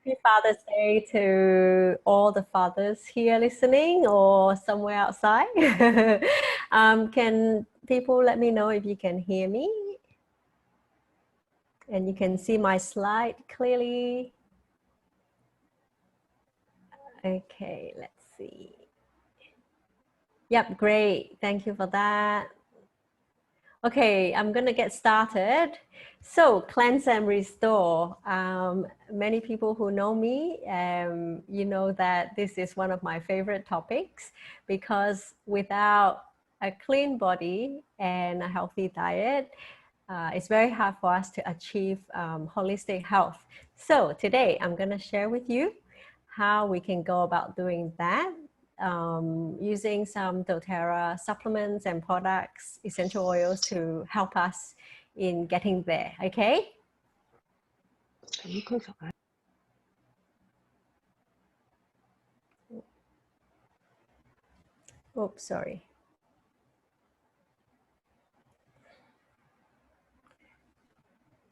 Happy Father's Day to all the fathers here listening or somewhere outside. Can people let me know if you can hear me? And you can see my slide clearly. Okay, let's see. Yep, great. Thank you for that. Okay, I'm gonna get started. So cleanse and restore. Many people who know me, you know that this is one of my favorite topics because without a clean body and a healthy diet, it's very hard for us to achieve holistic health. So today I'm gonna share with you how we can go about doing that using some doTERRA supplements and products, essential oils to help us in getting there, okay? Oops, sorry.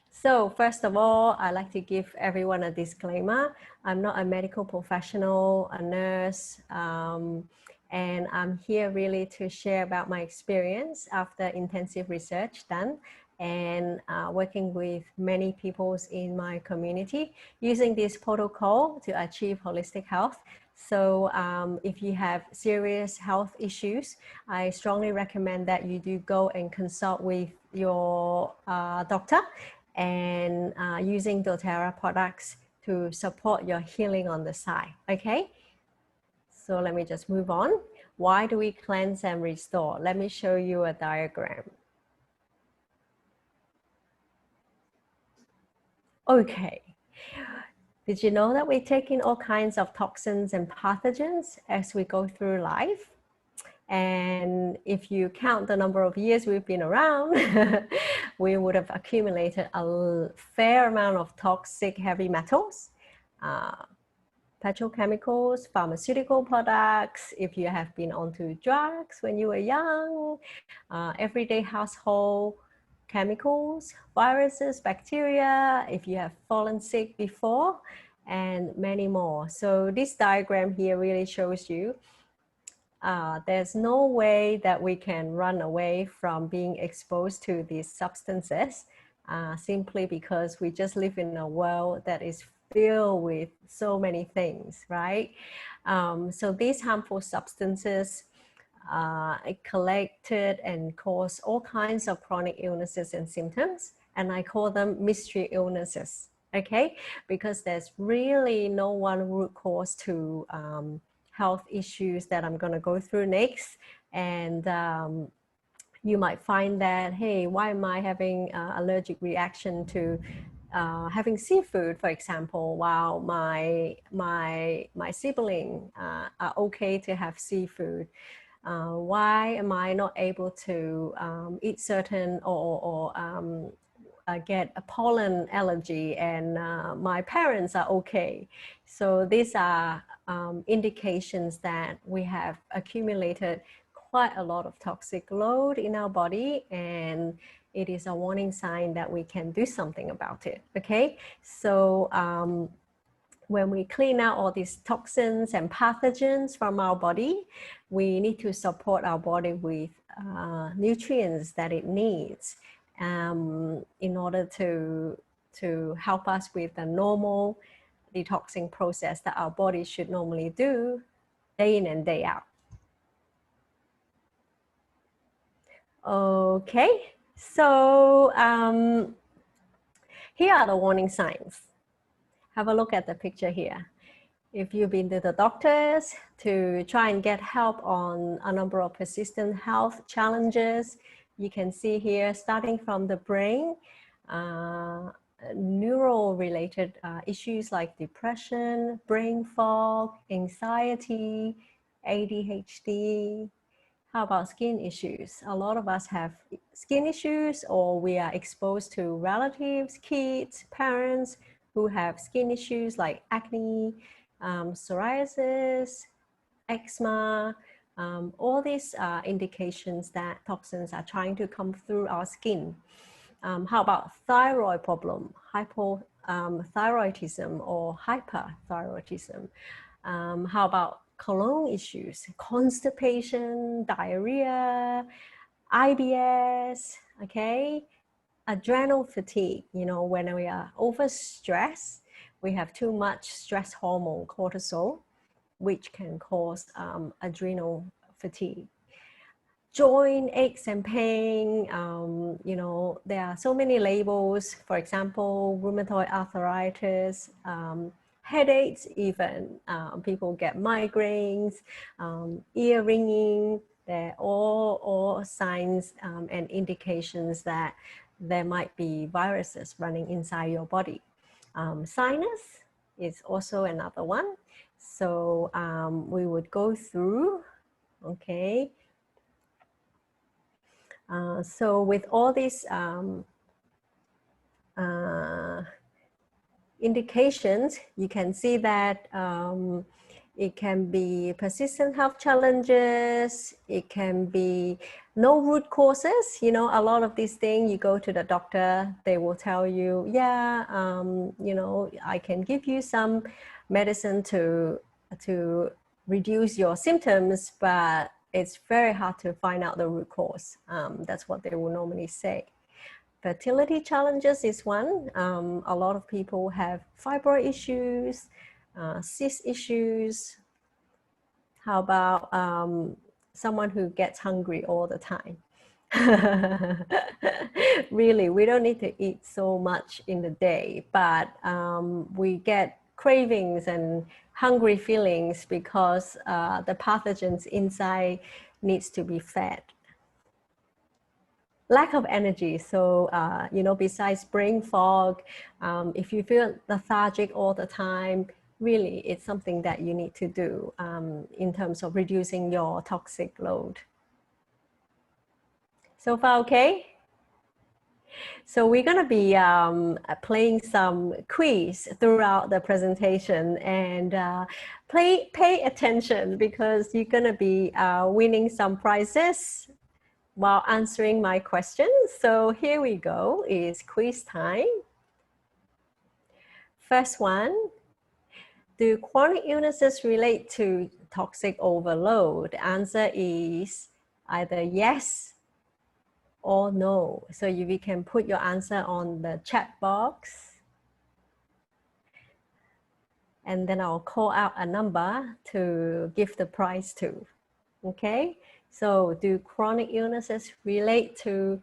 So first of all, I'd like to give everyone a disclaimer. I'm not a medical professional, a nurse, and I'm here really to share about my experience after intensive research done and working with many people in my community using this protocol to achieve holistic health. So if you have serious health issues, I strongly recommend that you do go and consult with your doctor and using doTERRA products to support your healing on the side, okay? So let me just move on. Why do we cleanse and restore? Let me show you a diagram. Okay. Did you know that we take in all kinds of toxins and pathogens as we go through life? And if you count the number of years we've been around, we would have accumulated a fair amount of toxic heavy metals, petrochemicals, pharmaceutical products, if you have been onto drugs when you were young, everyday household chemicals, viruses, bacteria, if you have fallen sick before, and many more. So this diagram here really shows you there's no way that we can run away from being exposed to these substances simply because we just live in a world that is filled with so many things, right? So these harmful substances collected and cause all kinds of chronic illnesses and symptoms, and I call them mystery illnesses, okay? Because there's really no one root cause to health issues that I'm going to go through next. And you might find that, hey, why am I having allergic reaction to having seafood, for example, while my sibling are okay to have seafood? Why am I not able to eat certain or get a pollen allergy and my parents are okay? So these are indications that we have accumulated quite a lot of toxic load in our body, and it is a warning sign that we can do something about it, okay? So when we clean out all these toxins and pathogens from our body, we need to support our body with nutrients that it needs in order to help us with the normal detoxing process that our body should normally do day in and day out. Okay, so here are the warning signs. Have a look at the picture here. If you've been to the doctors to try and get help on a number of persistent health challenges, you can see here, starting from the brain, neural related issues like depression, brain fog, anxiety, ADHD. How about skin issues? A lot of us have skin issues, or we are exposed to relatives, kids, parents who have skin issues like acne, psoriasis, eczema. All these are indications that toxins are trying to come through our skin. How about thyroid problem, thyroidism or hyperthyroidism? How about colon issues, constipation, diarrhea, IBS, okay? Adrenal fatigue, you know, when we are overstressed, we have too much stress hormone, cortisol, which can cause adrenal fatigue. Joint aches and pain, you know, there are so many labels. For example, rheumatoid arthritis, headaches even. People get migraines, ear ringing. They're all signs and indications that there might be viruses running inside your body. Sinus is also another one. So we would go through, okay. So with all these indications, you can see that it can be persistent health challenges, it can be no root causes. You know, a lot of these things, you go to the doctor, they will tell you, yeah, you know, I can give you some medicine to reduce your symptoms, but it's very hard to find out the root cause. That's what they will normally say. Fertility challenges is one. A lot of people have fibroid issues, cyst issues. How about someone who gets hungry all the time? Really, we don't need to eat so much in the day, but we get cravings and hungry feelings because the pathogens inside needs to be fed. Lack of energy. So, you know, besides brain fog, if you feel lethargic all the time, really it's something that you need to do in terms of reducing your toxic load. So far, okay? So we're going to be playing some quiz throughout the presentation, and pay attention because you're going to be winning some prizes while answering my questions. So here we go, is quiz time. First one, do chronic illnesses relate to toxic overload? The answer is either yes or no. So if you can put your answer on the chat box, and then I'll call out a number to give the prize to, okay? So do chronic illnesses relate to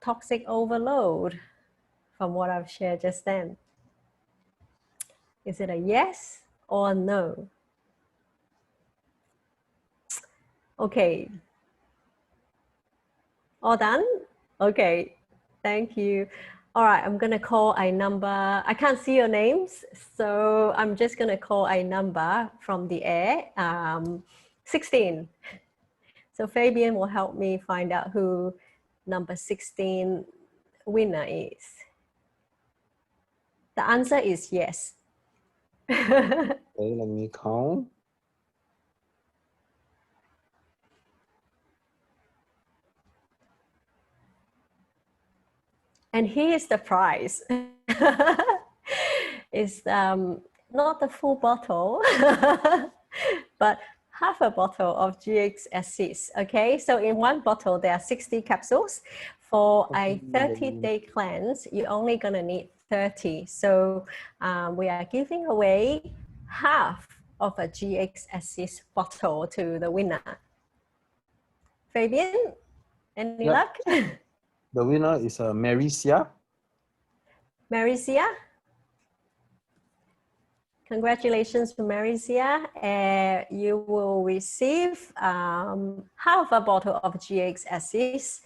toxic overload from what I've shared just then? Is it a yes or a no? Okay. All done? Okay, thank you. All right, I'm gonna call a number. I can't see your names, so I'm just gonna call a number from the air, 16. So Fabian will help me find out who number 16 winner is. The answer is yes. Okay, let me count. And here's the prize. It's not the full bottle, but half a bottle of GX Assist. Okay, so in one bottle there are 60 capsules. For a 30-day cleanse, you're only gonna need 30. So we are giving away half of a GX Assist bottle to the winner. Fabian, any luck? The winner is Maricia. Maricia? Congratulations to Maricia. You will receive half a bottle of GX Assist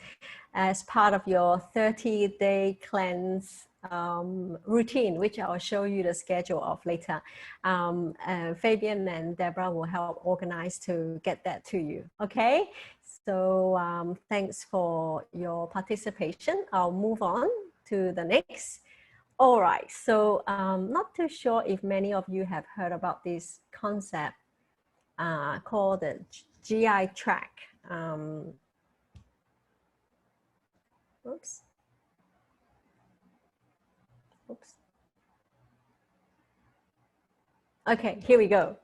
as part of your 30-day cleanse routine, which I'll show you the schedule of later. Fabian and Deborah will help organize to get that to you, okay? So thanks for your participation. I'll move on to the next. All right, so not too sure if many of you have heard about this concept called the GI tract. Oops. Okay, here we go.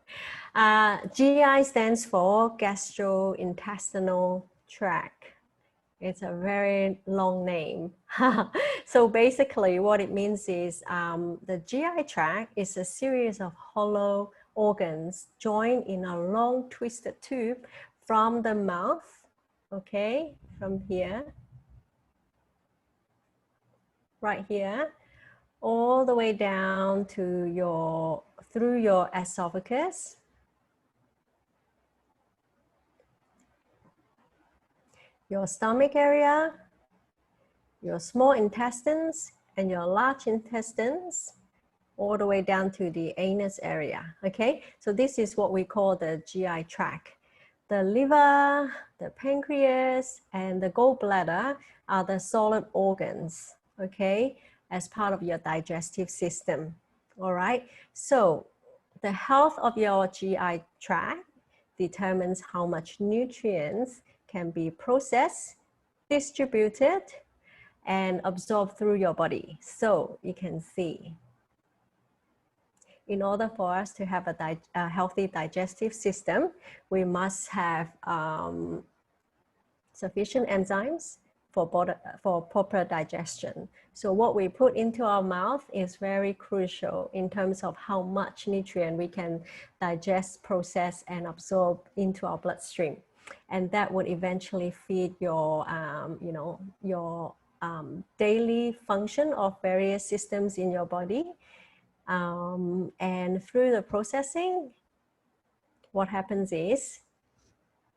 GI stands for gastrointestinal tract. It's a very long name. So basically what it means is the GI tract is a series of hollow organs joined in a long twisted tube from the mouth, okay, from here, right here, all the way down to through your esophagus, your stomach area, your small intestines, and your large intestines, all the way down to the anus area, okay? So this is what we call the GI tract. The liver, the pancreas, and the gallbladder are the solid organs, okay, as part of your digestive system, all right? So the health of your GI tract determines how much nutrients can be processed, distributed, and absorbed through your body. So you can see, in order for us to have a healthy digestive system, we must have sufficient enzymes for proper digestion. So what we put into our mouth is very crucial in terms of how much nutrient we can digest, process, and absorb into our bloodstream. And that would eventually feed your, your daily function of various systems in your body. And through the processing, what happens is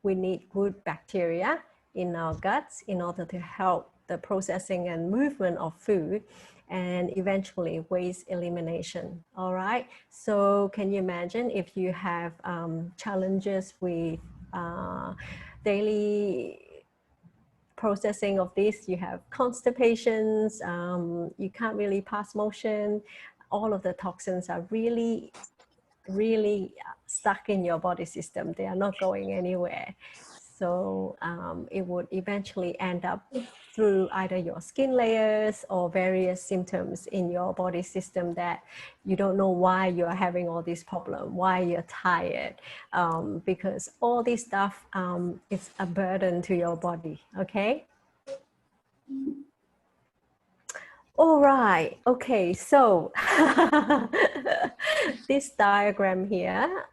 we need good bacteria in our guts in order to help the processing and movement of food and eventually waste elimination. All right. So can you imagine if you have challenges with daily processing of this, you have constipations, you can't really pass motion, all of the toxins are really stuck in your body system. They are not going anywhere. So it would eventually end up through either your skin layers or various symptoms in your body system that you don't know why you're having all this problem, why you're tired, because all this stuff is a burden to your body, okay? All right, okay, so this diagram here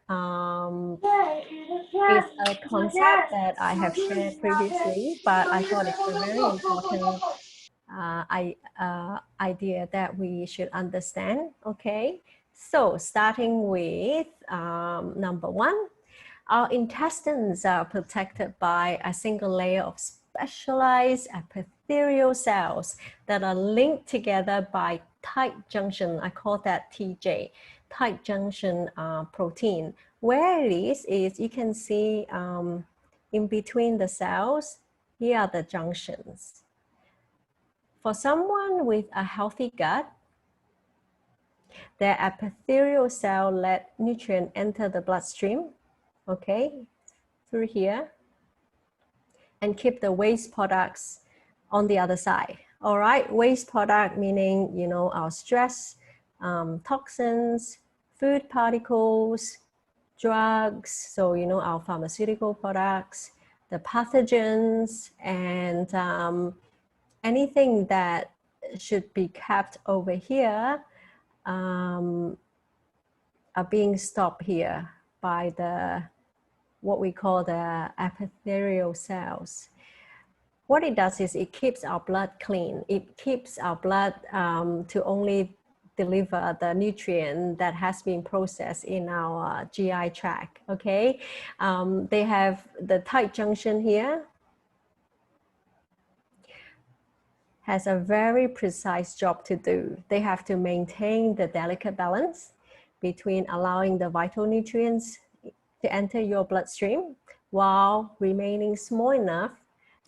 is a concept that I have shared previously, but I thought it's a very important idea that we should understand, okay? So starting with number one, our intestines are protected by a single layer of specialized epithelial cells that are linked together by tight junction. I call that TJ, tight junction protein. Where it is you can see in between the cells, here are the junctions. For someone with a healthy gut, their epithelial cell let nutrient enter the bloodstream, okay, through here, and keep the waste products on the other side. All right, waste product meaning, you know, our stress, toxins, food particles, drugs, so, you know, our pharmaceutical products, the pathogens, and anything that should be kept over here are being stopped here by the what we call the epithelial cells. What it does is it keeps our blood clean. It keeps our blood to only deliver the nutrient that has been processed in our GI tract, okay? They have the tight junction here, has a very precise job to do. They have to maintain the delicate balance between allowing the vital nutrients to enter your bloodstream while remaining small enough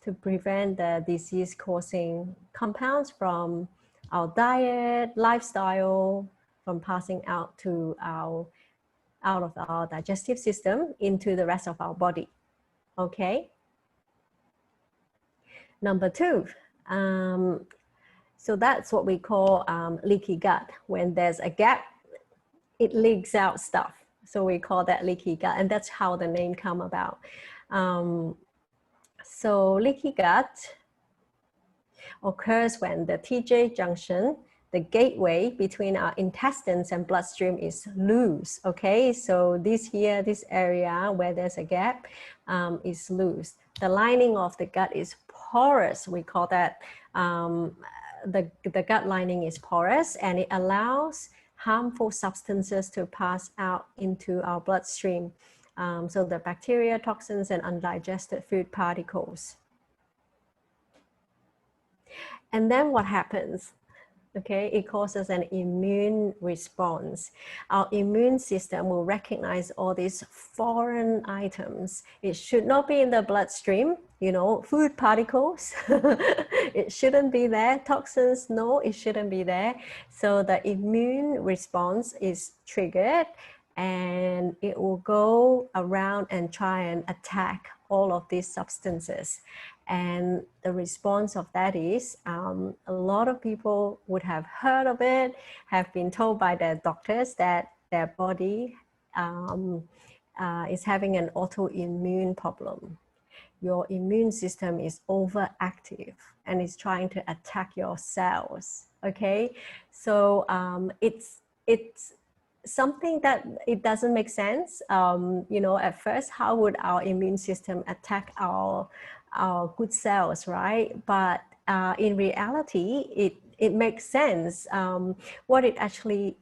to prevent the disease-causing compounds from our diet, lifestyle, from passing out of our digestive system into the rest of our body, okay? Number two, so that's what we call leaky gut. When there's a gap it leaks out stuff. So we call that leaky gut, and that's how the name come about. So leaky gut occurs when the TJ junction, the gateway between our intestines and bloodstream, is loose. Okay, so this area where there's a gap is loose. The lining of the gut is porous. We call that the gut lining is porous, and it allows harmful substances to pass out into our bloodstream. So the bacteria, toxins, and undigested food particles. And then what happens? Okay, it causes an immune response. Our immune system will recognize all these foreign items. It should not be in the bloodstream, you know, food particles. It shouldn't be there. Toxins, no, it shouldn't be there. So the immune response is triggered, and it will go around and try and attack all of these substances. And the response of that is a lot of people would have heard of it, have been told by their doctors that their body is having an autoimmune problem. Your immune system is overactive and is trying to attack your cells. Okay, so it's something that it doesn't make sense. You know, at first, how would our immune system attack our good cells, right? But in reality, it makes sense. What it actually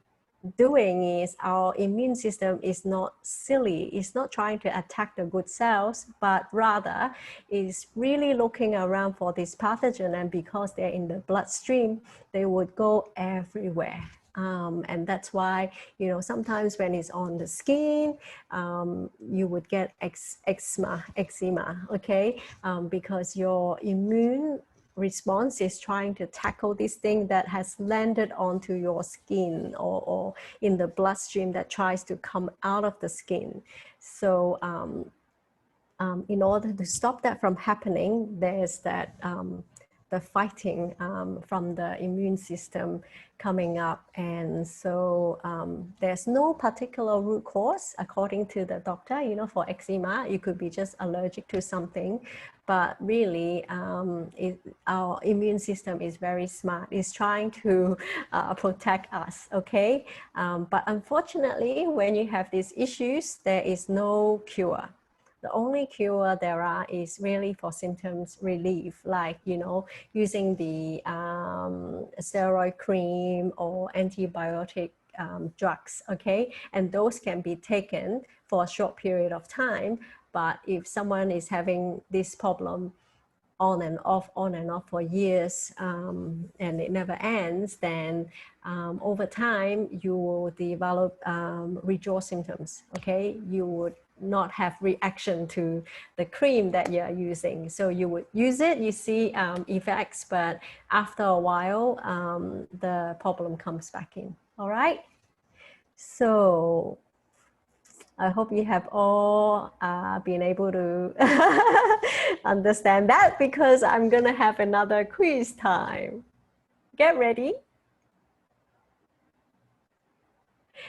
doing is our immune system is not silly. It's not trying to attack the good cells, but rather is really looking around for this pathogen. And because they're in the bloodstream, they would go everywhere. And that's why, you know, sometimes when it's on the skin, you would get eczema, okay? Because your immune response is trying to tackle this thing that has landed onto your skin or in the bloodstream that tries to come out of the skin. So in order to stop that from happening, there's that the fighting from the immune system coming up. And so there's no particular root cause according to the doctor. You know, for eczema, you could be just allergic to something, but really our immune system is very smart. It's trying to protect us, okay? But unfortunately, when you have these issues, there is no cure. The only cure there are is really for symptoms relief, like, you know, using the steroid cream or antibiotic drugs, okay? And those can be taken for a short period of time. But if someone is having this problem on and off for years, and it never ends, then over time you will develop withdrawal symptoms, okay? You would not have reaction to the cream that you're using. So you would use it, you see effects, but after a while, the problem comes back in, all right? So I hope you have all been able to understand that, because I'm gonna have another quiz time. Get ready.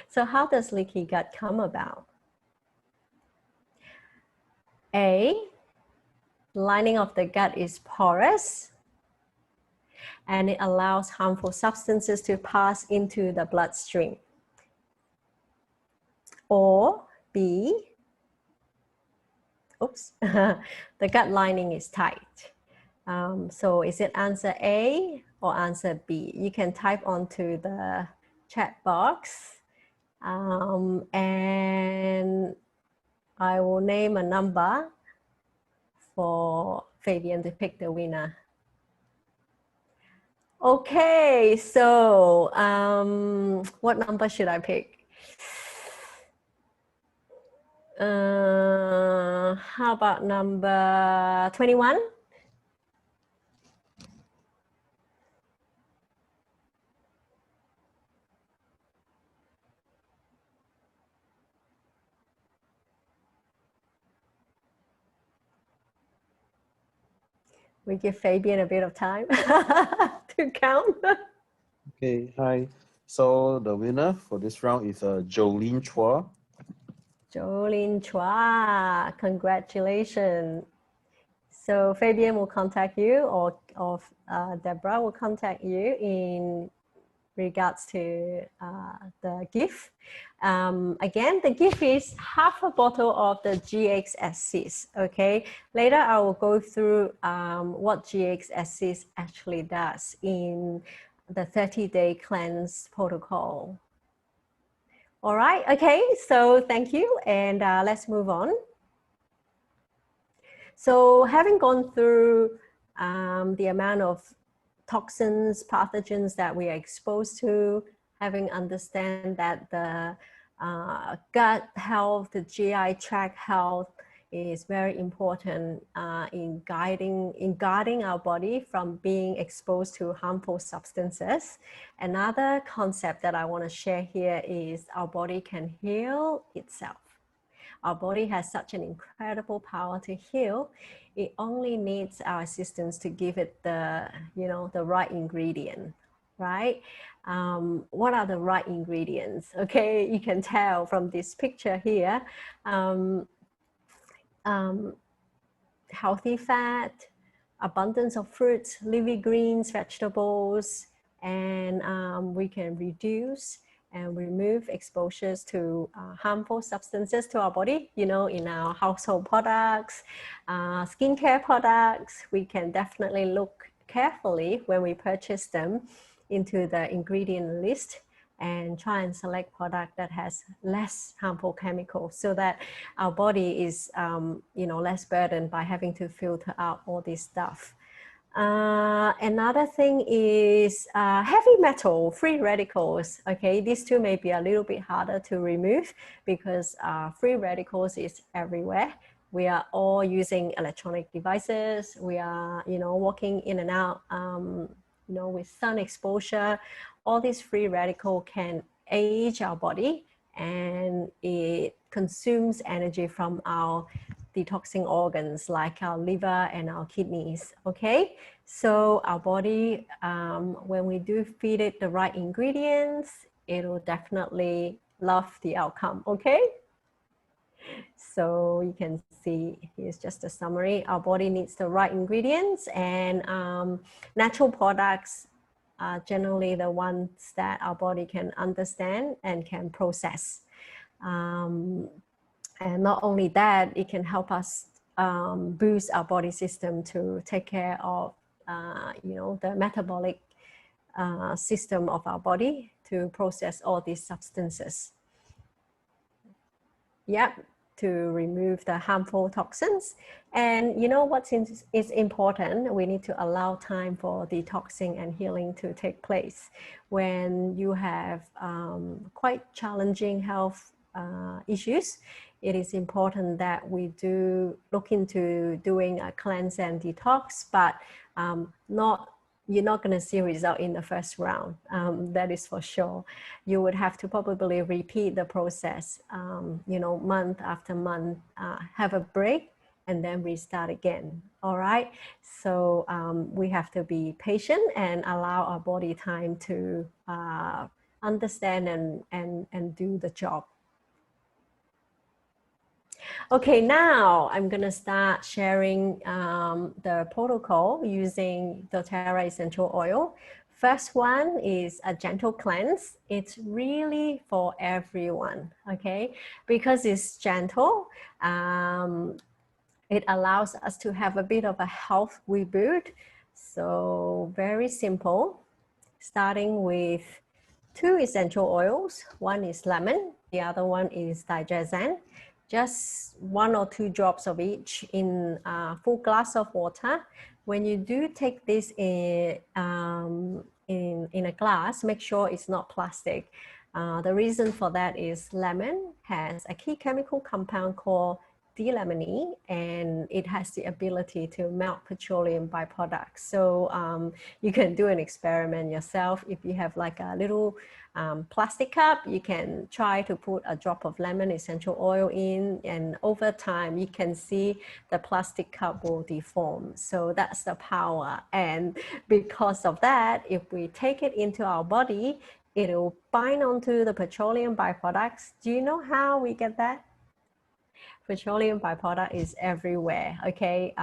So how does leaky gut come about? A, lining of the gut is porous and it allows harmful substances to pass into the bloodstream. Or B, oops, the gut lining is tight. So is it answer A or answer B? You can type onto the chat box, and I will name a number for Fabian to pick the winner. Okay, so what number should I pick? How about number 21? We give Fabian a bit of time to count. Okay, hi. So the winner for this round is Jolene Chua. Jolene Chua, congratulations. So Fabian will contact you, or Deborah will contact you in regards to the gift. Again, the gift is half a bottle of the GX Assist, okay? Later, I will go through what GX Assist actually does in the 30-day cleanse protocol. All right, okay, so thank you, and let's move on. So having gone through the amount of toxins, pathogens that we are exposed to, having understand that the gut health, the GI tract health is very important in guarding our body from being exposed to harmful substances. Another concept that I want to share here is our body can heal itself. Our body has such an incredible power to heal. It only needs our assistance to give it the, the right ingredient, right? What are the right ingredients? Okay, you can tell from this picture here. Healthy fat, abundance of fruits, leafy greens, vegetables, and we can reduce and remove exposures to harmful substances to our body, in our household products, skincare products. We can definitely look carefully when we purchase them into the ingredient list and try and select product that has less harmful chemicals so that our body is, less burdened by having to filter out all this stuff. Another thing is heavy metal, free radicals. Okay, these two may be a little bit harder to remove because free radicals is everywhere. We are all using electronic devices. We are, walking in and out, with sun exposure. All these free radical can age our body, and it consumes energy from our detoxing organs like our liver and our kidneys, okay? So our body, when we do feed it the right ingredients, it'll definitely love the outcome, okay? So you can see, here's just a summary. Our body needs the right ingredients, and natural products are generally the ones that our body can understand and can process. And not only that, it can help us boost our body system to take care of, the metabolic system of our body to process all these substances. Yep, to remove the harmful toxins. And what is important, we need to allow time for detoxing and healing to take place. When you have quite challenging health issues, it is important that we do look into doing a cleanse and detox, but you're not going to see a result in the first round. That is for sure. You would have to probably repeat the process, month after month, have a break, and then restart again. All right. So we have to be patient and allow our body time to understand and do the job. Okay, now I'm gonna start sharing the protocol using doTERRA essential oil. First one is a gentle cleanse. It's really for everyone, okay? Because it's gentle, it allows us to have a bit of a health reboot. So very simple, starting with 2 essential oils. One is lemon, the other one is digestion. Just 1 or 2 drops of each in a full glass of water. When you do take this in a glass, make sure it's not plastic. The reason for that is lemon has a key chemical compound called D-limonene, and it has the ability to melt petroleum byproducts. So you can do an experiment yourself. If you have like a little plastic cup, you can try to put a drop of lemon essential oil in, and over time you can see the plastic cup will deform. So that's the power. And because of that, if we take it into our body, it'll bind onto the petroleum byproducts. Do you know how we get that? Petroleum byproduct is everywhere, okay?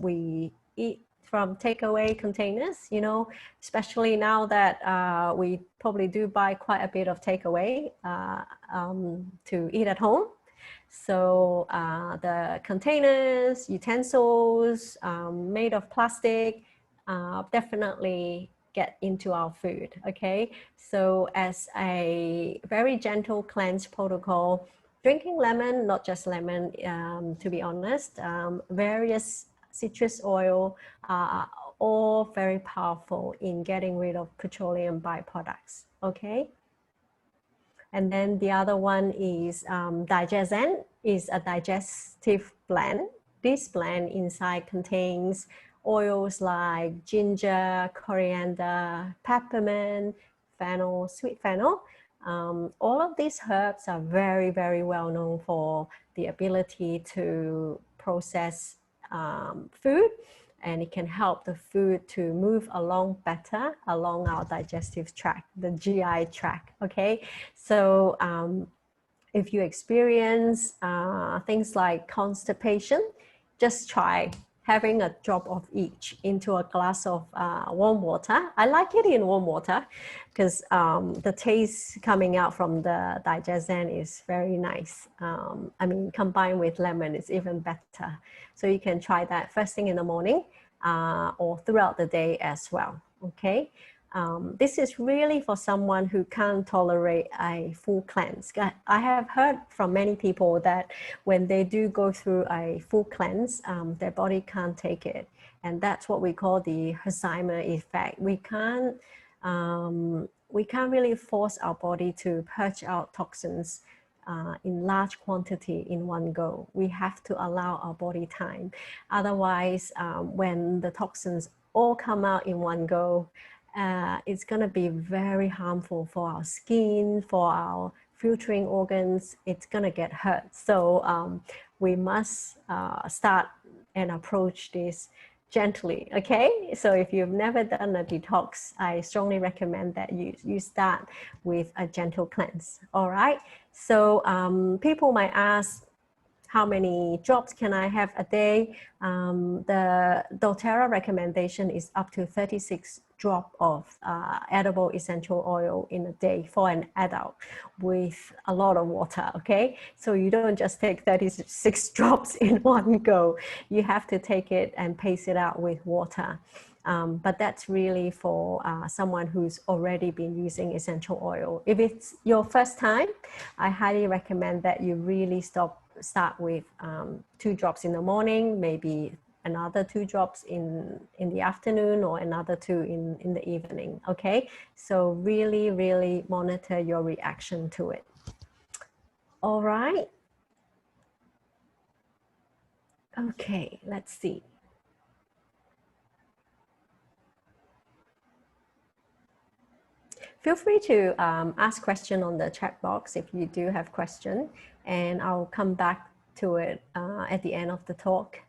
We eat from takeaway containers, you know, especially now that we probably do buy quite a bit of takeaway to eat at home. So the containers, utensils made of plastic definitely get into our food, okay? So as a very gentle cleanse protocol, drinking lemon, not just lemon, to be honest, various citrus oil are all very powerful in getting rid of petroleum byproducts, okay? And then the other one is Digestion, is a digestive blend. This blend inside contains oils like ginger, coriander, peppermint, fennel, sweet fennel. All of these herbs are very, very well known for the ability to process food, and it can help the food to move along better along our digestive tract, the GI tract, okay? So if you experience things like constipation, just try having a drop of each into a glass of warm water. I like it in warm water because the taste coming out from the digestion is very nice. I mean, combined with lemon is even better. So you can try that first thing in the morning or throughout the day as well, okay? This is really for someone who can't tolerate a full cleanse. I have heard from many people that when they do go through a full cleanse, their body can't take it. And that's what we call the Herxheimer effect. We can't really force our body to purge out toxins in large quantity in one go. We have to allow our body time. Otherwise, when the toxins all come out in one go, it's going to be very harmful for our skin, for our filtering organs. It's going to get hurt. So we must start and approach this gently, okay? So if you've never done a detox, I strongly recommend that you start with a gentle cleanse, all right? So people might ask, how many drops can I have a day? The doTERRA recommendation is up to 36 drops of edible essential oil in a day for an adult with a lot of water, okay? So you don't just take 36 drops in one go. You have to take it and pace it out with water. But that's really for someone who's already been using essential oil. If it's your first time, I highly recommend that you really start with 2 drops in the morning, maybe another 2 drops in the afternoon, or another 2 in the evening, okay? So really, really monitor your reaction to it. All right. Okay, let's see. Feel free to ask question on the chat box if you do have question, and I'll come back to it at the end of the talk.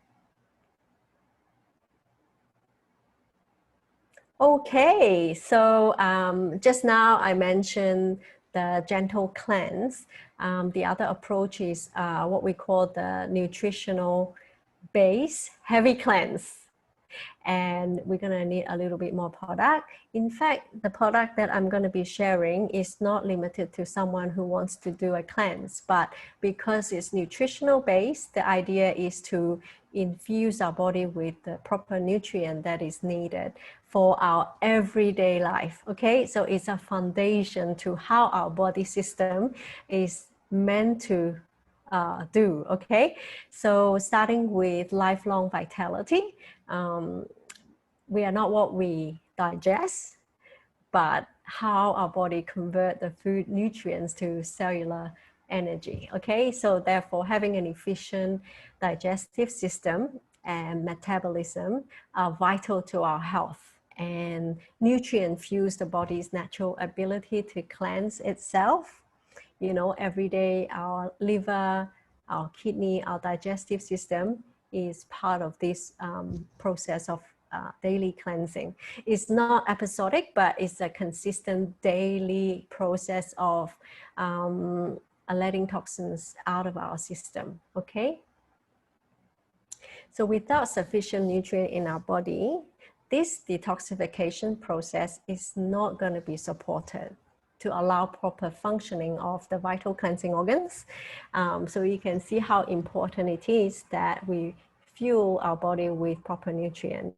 Okay, so just now I mentioned the gentle cleanse. The other approach is what we call the nutritional base heavy cleanse. And we're going to need a little bit more product. In fact, the product that I'm going to be sharing is not limited to someone who wants to do a cleanse, but because it's nutritional based, the idea is to infuse our body with the proper nutrient that is needed for our everyday life, okay? So it's a foundation to how our body system is meant to do, okay? So starting with lifelong vitality, we are not what we digest, but how our body convert the food nutrients to cellular energy, okay? So therefore, having an efficient digestive system and metabolism are vital to our health, and nutrient fuels the body's natural ability to cleanse itself. You know, every day our liver, our kidney, our digestive system is part of this process of daily cleansing. It's not episodic, but it's a consistent daily process of letting toxins out of our system, okay? So without sufficient nutrient in our body, this detoxification process is not going to be supported to allow proper functioning of the vital cleansing organs. So you can see how important it is that we fuel our body with proper nutrient.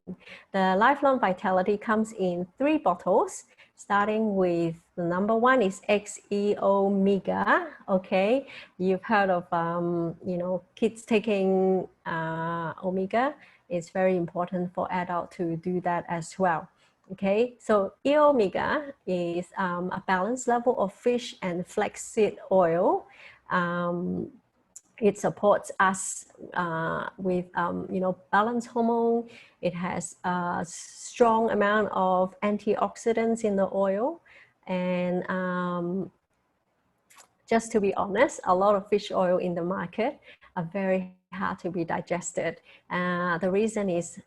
The lifelong vitality comes in 3 bottles, starting with the number 1 is XE Omega. Okay, you've heard of kids taking omega. It's very important for adults to do that as well. Okay, so E omega is a balanced level of fish and flaxseed oil. It supports us with balanced hormone. It has a strong amount of antioxidants in the oil, and just to be honest, a lot of fish oil in the market are very hard to be digested. The reason is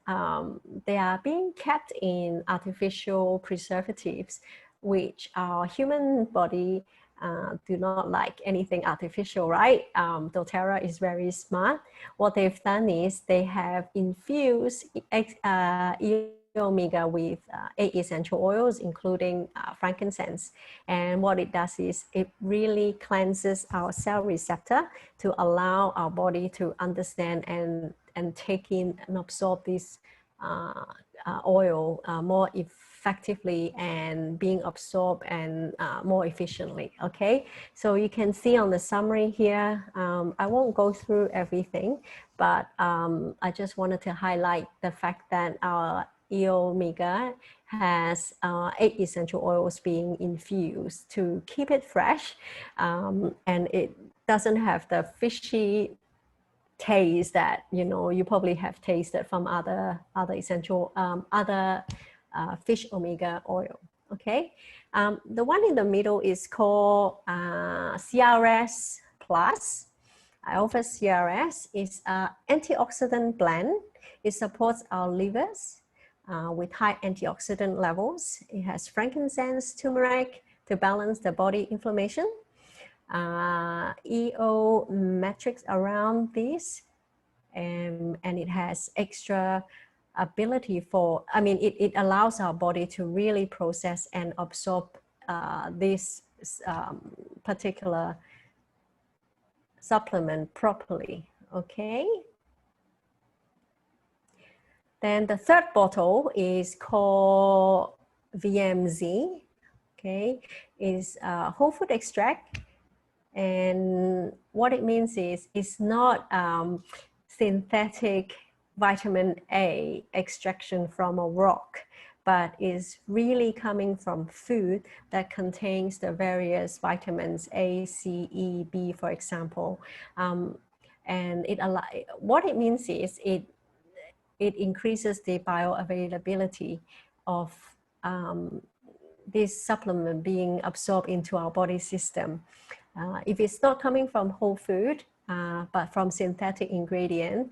they are being kept in artificial preservatives, which our human body do not like anything artificial, right? doTERRA is very smart. What they've done is they have infused omega with 8 essential oils, including frankincense. And what it does is it really cleanses our cell receptor to allow our body to understand and take in and absorb this oil more effectively and being absorbed and more efficiently, okay? So you can see on the summary here, I won't go through everything, but I just wanted to highlight the fact that our omega has 8 essential oils being infused to keep it fresh, and it doesn't have the fishy taste that you probably have tasted from other essential fish omega oil. Okay, the one in the middle is called CRS Plus. Alpha CRS is an antioxidant blend. It supports our livers with high antioxidant levels. It has frankincense, turmeric to balance the body inflammation. EO metrics around this, and it has extra ability for, it allows our body to really process and absorb this particular supplement properly, okay? Then the 3rd bottle is called VMZ, okay? Is whole food extract. And what it means is it's not synthetic vitamin A extraction from a rock, but is really coming from food that contains the various vitamins A, C, E, B, for example. And what it means is it increases the bioavailability of this supplement being absorbed into our body system. If it's not coming from whole food, but from synthetic ingredient,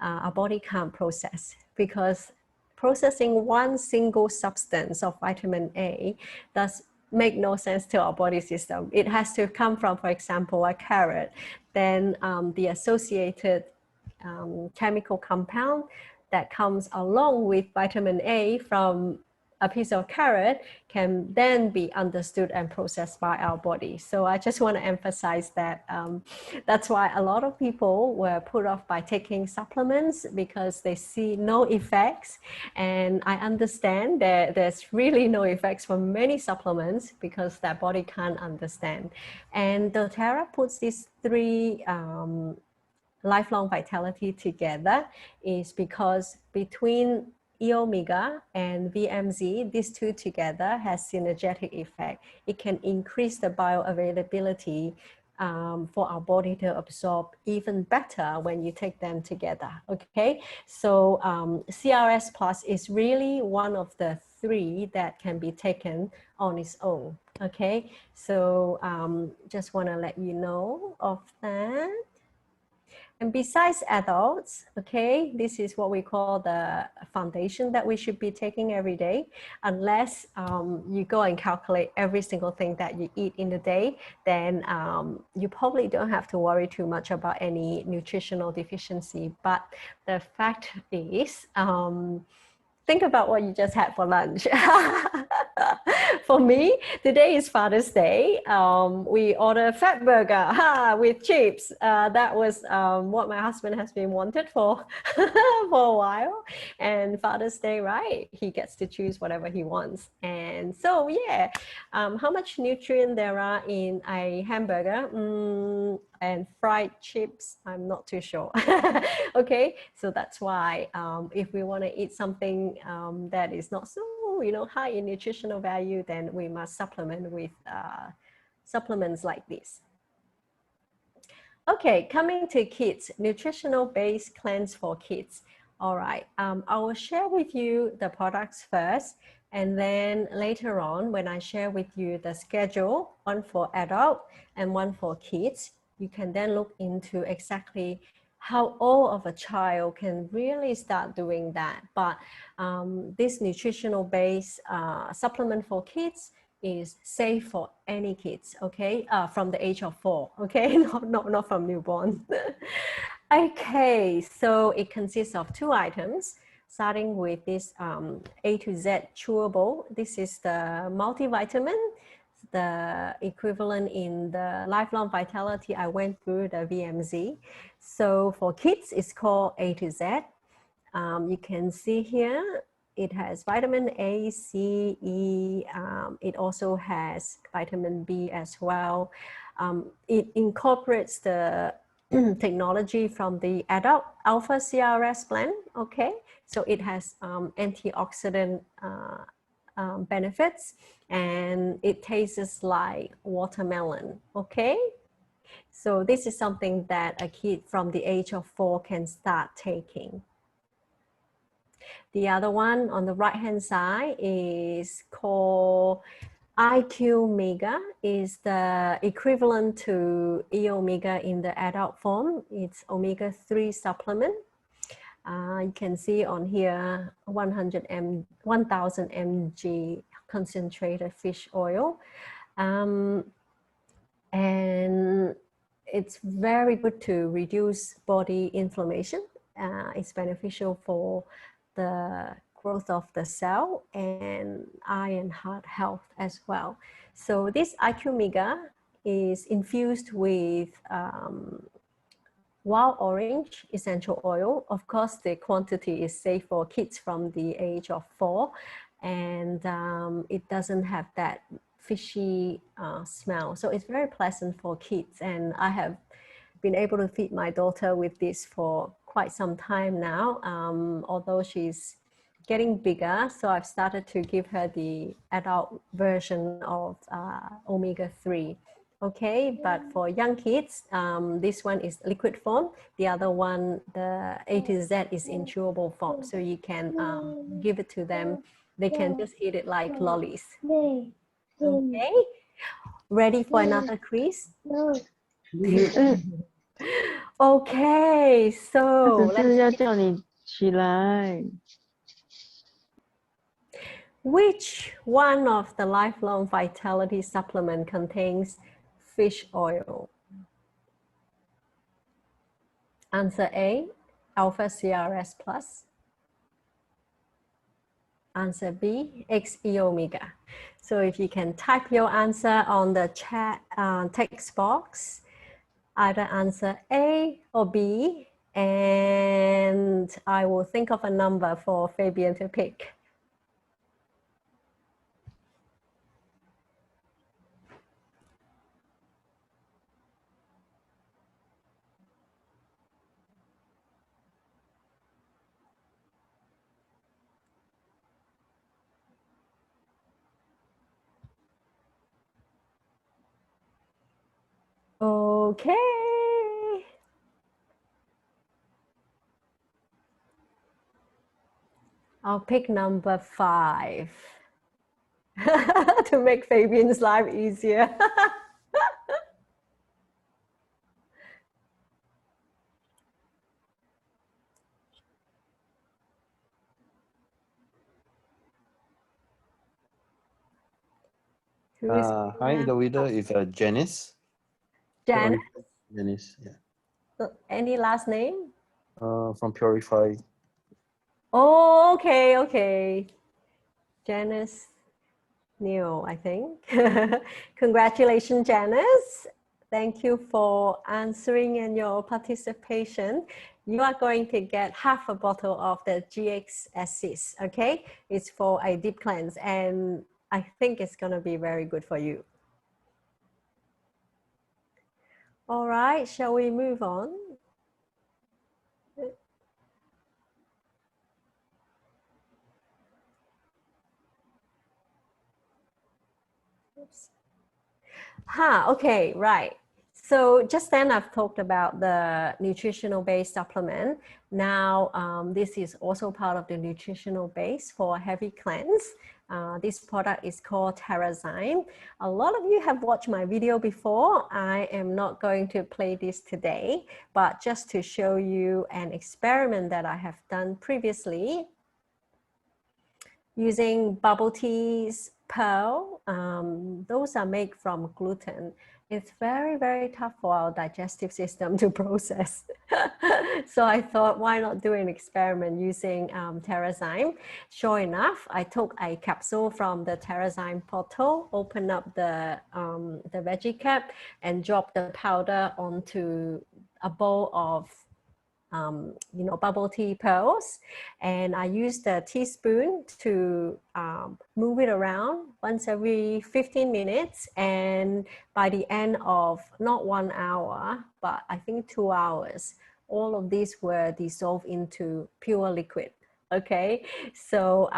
our body can't process, because processing one single substance of vitamin A does make no sense to our body system. It has to come from, for example, a carrot. Then the associated chemical compound that comes along with vitamin A from a piece of carrot can then be understood and processed by our body. So I just want to emphasize that that's why a lot of people were put off by taking supplements, because they see no effects. And I understand that there's really no effects from many supplements because their body can't understand. And doTERRA puts these 3 lifelong vitality together is because between E omega and VMZ, these 2 together has synergetic effect. It can increase the bioavailability for our body to absorb even better when you take them together. Okay, so CRS Plus is really one of the 3 that can be taken on its own. Okay, so just want to let you know of that. And besides adults, okay, this is what we call the foundation that we should be taking every day. Unless you go and calculate every single thing that you eat in the day, then you probably don't have to worry too much about any nutritional deficiency. But the fact is, think about what you just had for lunch. For me, today is Father's Day. We ordered fat burger with chips. That was what my husband has been wanted for for a while. And Father's Day, right? He gets to choose whatever he wants. And so, yeah, how much nutrient there are in a hamburger and fried chips, I'm not too sure. Okay, so that's why if we want to eat something that is not so high in nutritional value, then we must supplement with supplements like this. Okay, coming to kids, nutritional base cleanse for kids. All right, I will share with you the products first, and then later on, when I share with you the schedule, one for adult and one for kids, you can then look into exactly how old of a child can really start doing that. But this nutritional base supplement for kids is safe for any kids, okay, from the age of 4, okay, not from newborn. Okay, so it consists of 2 items, starting with this A to Z chewable. This is the multivitamin, the equivalent in the lifelong vitality. I went through the VMZ. So for kids, it's called A to Z. You can see here, it has vitamin A, C, E. It also has vitamin B as well. It incorporates the technology from the adult alpha CRS blend. Okay, so it has antioxidant benefits, and it tastes like watermelon. Okay, so this is something that a kid from the age of 4 can start taking. The other one on the right hand side is called IQ Mega, is the equivalent to E Omega in the adult form. It's omega-3 supplement. You can see on here 1000 mg concentrated fish oil. And it's very good to reduce body inflammation. It's beneficial for the growth of the cell and eye and heart health as well. So this IQ Mega is infused with wild orange essential oil. Of course, the quantity is safe for kids from the age of 4, and it doesn't have that fishy smell. So it's very pleasant for kids, and I have been able to feed my daughter with this for quite some time now, although she's getting bigger. So I've started to give her the adult version of omega-3. Okay, but for young kids, this one is liquid form. The other one, the A to Z, is in chewable form. So you can give it to them. They can just eat it like lollies. Okay, ready for another quiz? Okay, so which one of the lifelong vitality supplement contains fish oil? Answer A, alpha CRS plus. Answer B, XE omega. So if you can type your answer on the chat text box, either answer A or B, and I will think of a number for Fabian to pick. Okay. I'll pick number 5 to make Fabian's life easier. Who is Hi, the reader is Janice. Janet? Janice, yeah. Any last name? From Purify. Oh, okay, okay. Janice Neil, I think. Congratulations, Janice. Thank you for answering and your participation. You are going to get half a bottle of the GX Assist, okay? It's for a deep cleanse and I think it's gonna be very good for you. All right, shall we move on? Oops. Okay, right. So just then I've talked about the nutritional based supplement. Now, this is also part of the nutritional base for a heavy cleanse. This product is called Terrazyme. A lot of you have watched my video before. I am not going to play this today, but just to show you an experiment that I have done previously using bubble teas, pearl. Those are made from gluten. It's very, very tough for our digestive system to process. So I thought, why not do an experiment using Terrazyme? Sure enough, I took a capsule from the Terrazyme bottle, opened up the veggie cap, and dropped the powder onto a bowl of bubble tea pearls, and I used a teaspoon to move it around once every 15 minutes, and by the end of not 1 hour, but I think 2 hours, all of these were dissolved into pure liquid. Okay, so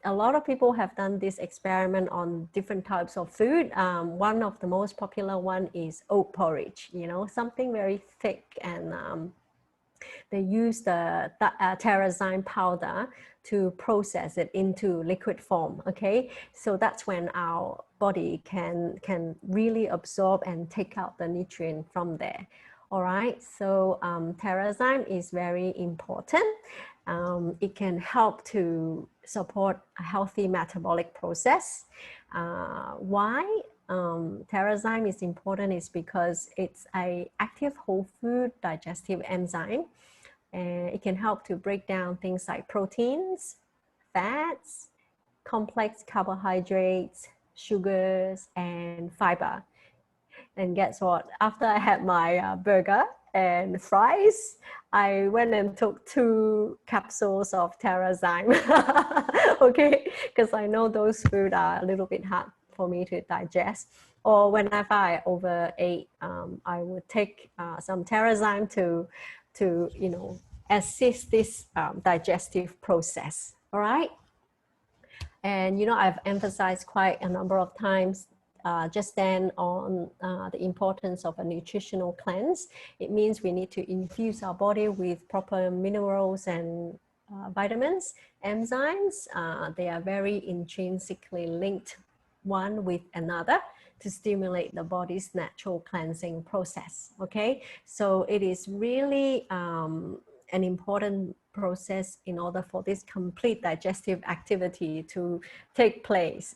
a lot of people have done this experiment on different types of food. One of the most popular one is oat porridge, something very thick, and they use the Terrazyme powder to process it into liquid form, okay? So that's when our body can really absorb and take out the nutrient from there. All right, so Terrazyme is very important. It can help to support a healthy metabolic process. Why? Terrazyme is important is because it's an active whole food digestive enzyme, and it can help to break down things like proteins, fats, complex carbohydrates, sugars, and fiber. And guess what? After I had my burger and fries, I went and took 2 capsules of Terrazyme. Okay, because I know those food are a little bit hard for me to digest. Or whenever I overate, I would take some Terrazyme to assist this digestive process. All right. And I've emphasized quite a number of times just then on the importance of a nutritional cleanse. It means we need to infuse our body with proper minerals and vitamins, enzymes. They are very intrinsically linked one with another to stimulate the body's natural cleansing process. Okay, so it is really an important process in order for this complete digestive activity to take place.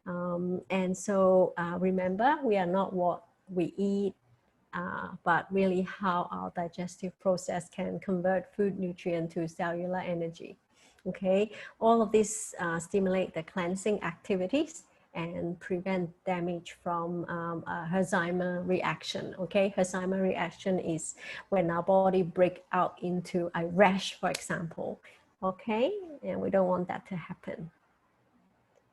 And so remember, we are not what we eat, but really how our digestive process can convert food nutrient to cellular energy. Okay, all of this stimulate the cleansing activities and prevent damage from a Herxheimer reaction. Okay, Herxheimer reaction is when our body break out into a rash, for example. Okay, and we don't want that to happen.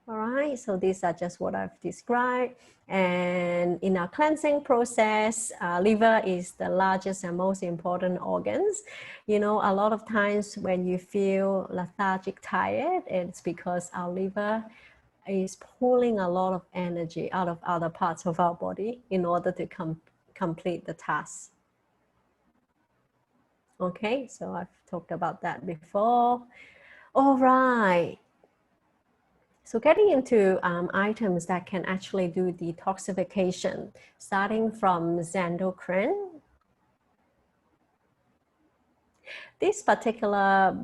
All right, so these are just what I've described. And in our cleansing process, liver is the largest and most important organs. A lot of times when you feel lethargic, tired, it's because our liver is pulling a lot of energy out of other parts of our body in order to complete the task. Okay, so I've talked about that before. All right. So getting into items that can actually do detoxification, starting from xandocrine. This particular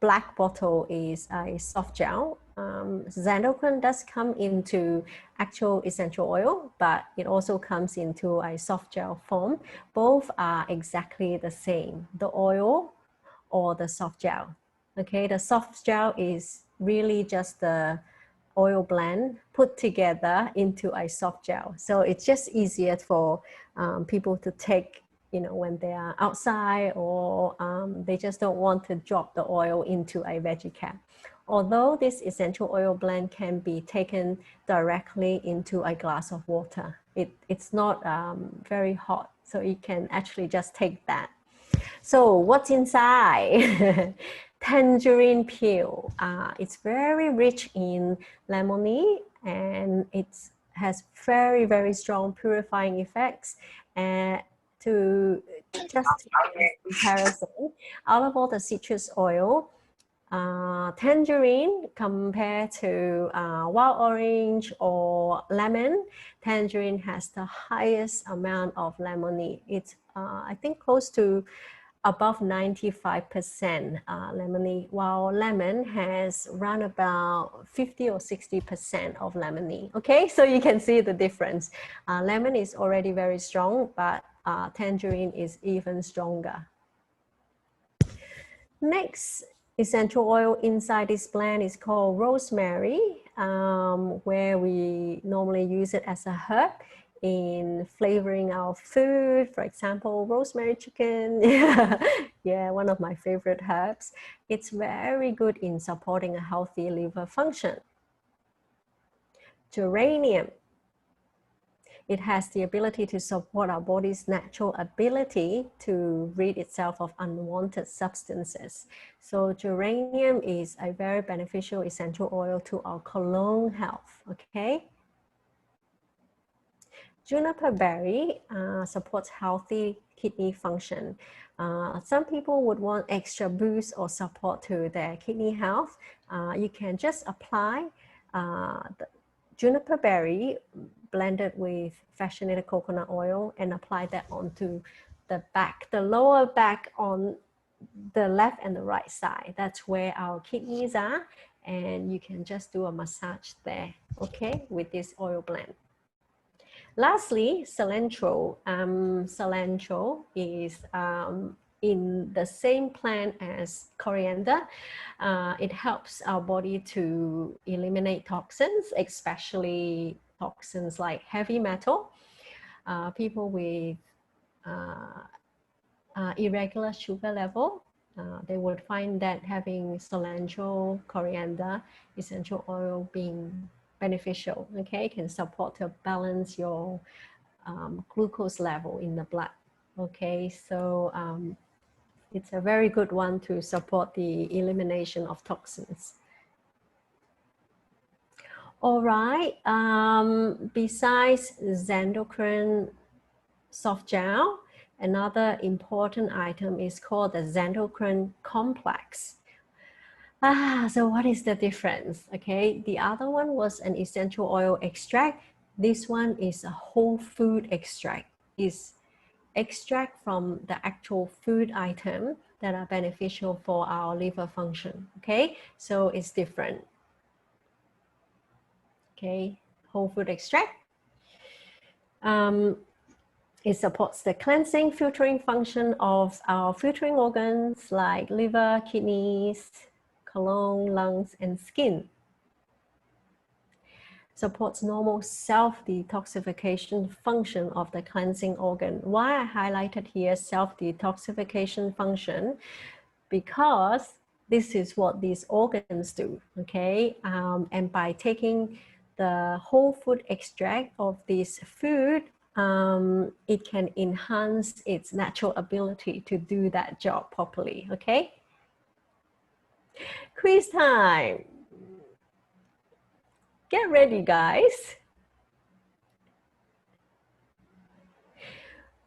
black bottle is a soft gel. xandoquine does come into actual essential oil, but it also comes into a soft gel form. Both are exactly the same, the oil or the soft gel. Okay, the soft gel is really just the oil blend put together into a soft gel. So it's just easier for people to take, you know, when they are outside, or they just don't want to drop the oil into a veggie cap. Although this essential oil blend can be taken directly into a glass of water, it's not very hot, so you can actually just take that. So what's inside? Tangerine peel. It's very rich in limonene, and it has very, very strong purifying effects. And to just comparison, out of all the citrus oil, tangerine compared to wild orange or lemon, tangerine has the highest amount of limonene. It's I think close to above 95% limonene, while lemon has run about 50 or 60% of limonene. Okay, so you can see the difference. Lemon is already very strong, but tangerine is even stronger. Next essential oil inside this blend is called rosemary, where we normally use it as a herb in flavoring our food. For example, rosemary chicken. Yeah, one of my favorite herbs. It's very good in supporting a healthy liver function. Geranium. It has the ability to support our body's natural ability to rid itself of unwanted substances. So geranium is a very beneficial essential oil to our colon health, okay? Juniper berry supports healthy kidney function. Some people would want extra boost or support to their kidney health. You can just apply the juniper berry blended with fractionated coconut oil and apply that onto the back, the lower back on the left and the right side. That's where our kidneys are, and you can just do a massage there, okay, with this oil blend. Lastly, cilantro. Cilantro is in the same plant as coriander. It helps our body to eliminate toxins, especially toxins like heavy metal. People with irregular sugar level, they would find that having cilantro, coriander, essential oil being beneficial, okay, can support to balance your glucose level in the blood, okay, so it's a very good one to support the elimination of toxins. All right, besides xandoquine soft gel, another important item is called the xandoquine complex. So what is the difference? Okay, the other one was an essential oil extract. This one is a whole food extract. It's extract from the actual food item that are beneficial for our liver function. Okay, so it's different. Okay, whole food extract. It supports the cleansing, filtering function of our filtering organs like liver, kidneys, colon, lungs, and skin. Supports normal self-detoxification function of the cleansing organ. Why I highlighted here self-detoxification function? Because this is what these organs do, okay? And by taking the whole food extract of this food, it can enhance its natural ability to do that job properly, okay? Quiz time. Get ready, guys.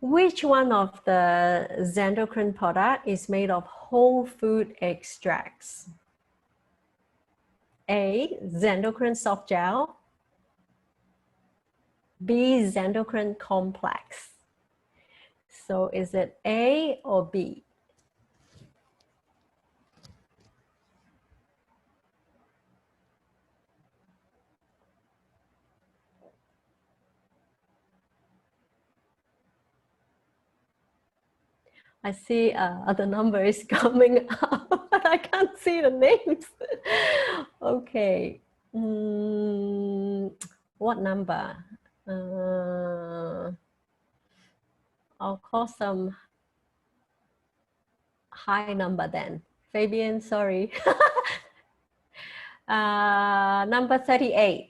Which one of the xandoquine product is made of whole food extracts? A, xandoquine soft gel. B, xandoquine complex. So is it A or B? I see the number is coming up, but I can't see the names. Okay. What number? I'll call some high number then. Fabian, sorry. Number 38.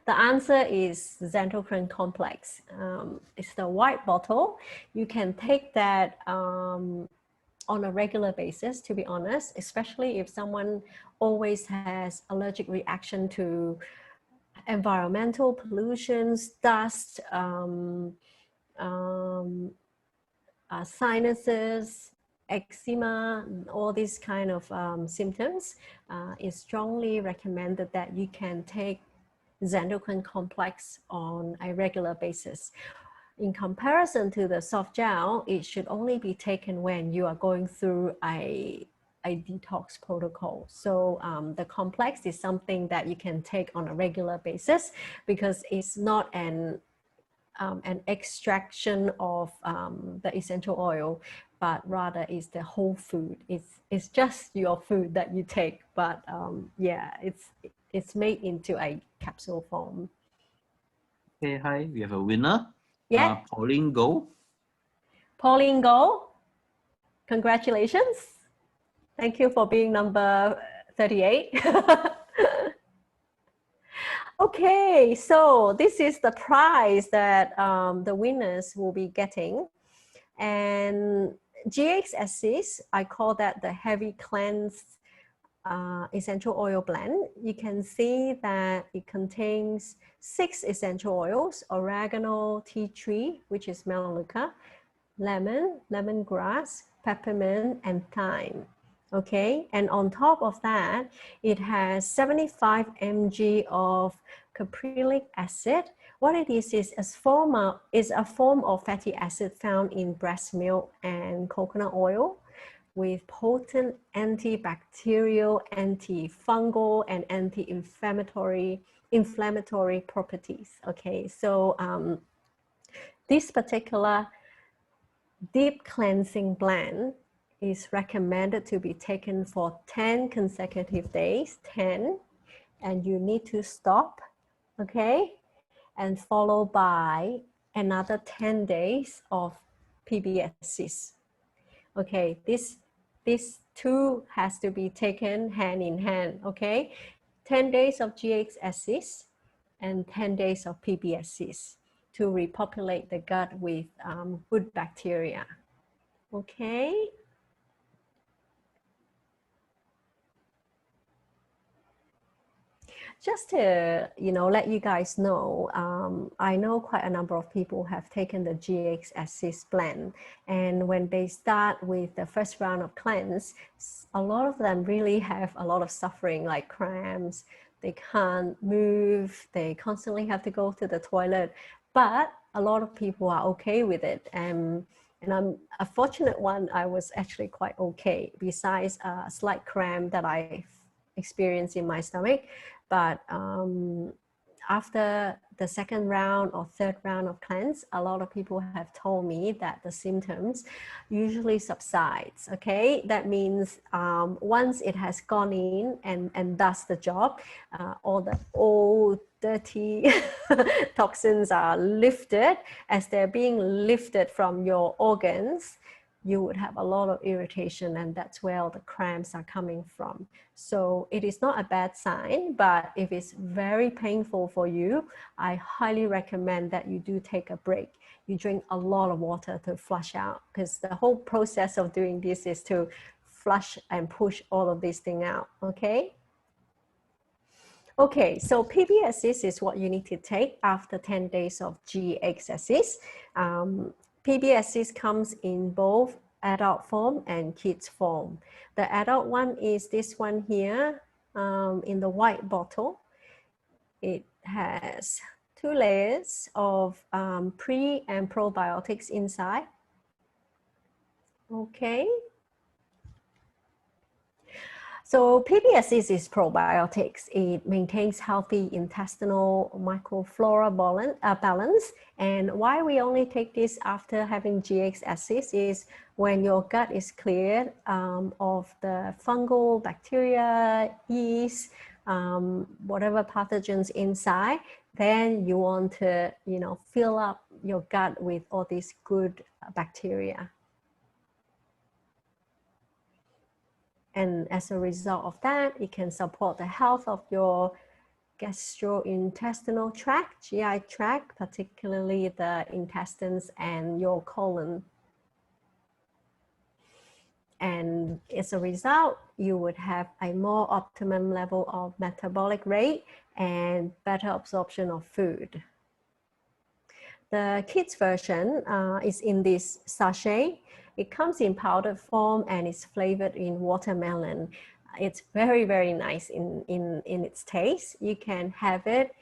The answer is xanthochrome complex. It's the white bottle. You can take that on a regular basis, to be honest, especially if someone always has allergic reaction to environmental pollutions, dust, sinuses, eczema, all these kind of symptoms. It's strongly recommended that you can take xanthochrome complex on a regular basis. In comparison to the soft gel, it should only be taken when you are going through a detox protocol. So the complex is something that you can take on a regular basis because it's not an extraction of the essential oil, but rather is the whole food. It's just your food that you take, but yeah, it's made into a capsule form. Okay, hi, we have a winner. Yeah. Pauline Go. Pauline Go, congratulations. Thank you for being number 38. Okay, so this is the prize that the winners will be getting. And GX Assist, I call that the heavy cleanse essential oil blend. You can see that it contains 6 essential oils: oregano, tea tree, which is melaleuca, lemon, lemongrass, peppermint, and thyme. Okay, and on top of that, it has 75 mg of caprylic acid. What it is a form of fatty acid found in breast milk and coconut oil, with potent antibacterial, antifungal, and inflammatory properties. Okay, so this particular deep cleansing blend is recommended to be taken for 10 consecutive days, 10, and you need to stop, okay? And followed by another 10 days of PBSCs. Okay, this two has to be taken hand in hand, okay? 10 days of GX Assist and 10 days of PBSCs to repopulate the gut with good bacteria. Okay. Just to, let you guys know, I know quite a number of people have taken the GX Assist blend, and when they start with the first round of cleanse, a lot of them really have a lot of suffering, like cramps, they can't move, they constantly have to go to the toilet, but a lot of people are okay with it. And I'm a fortunate one, I was actually quite okay, besides a slight cramp that I experienced in my stomach. But after the second round or third round of cleanse, a lot of people have told me that the symptoms usually subsides, okay? That means once it has gone in and does the job, all the old dirty toxins are lifted. As they're being lifted from your organs, you would have a lot of irritation, and that's where all the cramps are coming from. So it is not a bad sign, but if it's very painful for you, I highly recommend that you do take a break. You drink a lot of water to flush out, because the whole process of doing this is to flush and push all of these things out, okay? Okay, so PB Assist is what you need to take after 10 days of GX Assist. PB Assist comes in both adult form and kids form. The adult one is this one here in the white bottle. It has 2 layers of pre and probiotics inside. Okay. So PBSs is probiotics. It maintains healthy intestinal microflora balance. And why we only take this after having GX acids is when your gut is cleared of the fungal bacteria, yeast, whatever pathogens inside, then you want to, fill up your gut with all these good bacteria. And as a result of that, it can support the health of your gastrointestinal tract, GI tract, particularly the intestines and your colon. And as a result, you would have a more optimum level of metabolic rate and better absorption of food. The kids version is in this sachet. It comes in powdered form and is flavored in watermelon. It's very, very nice in its taste. You can have it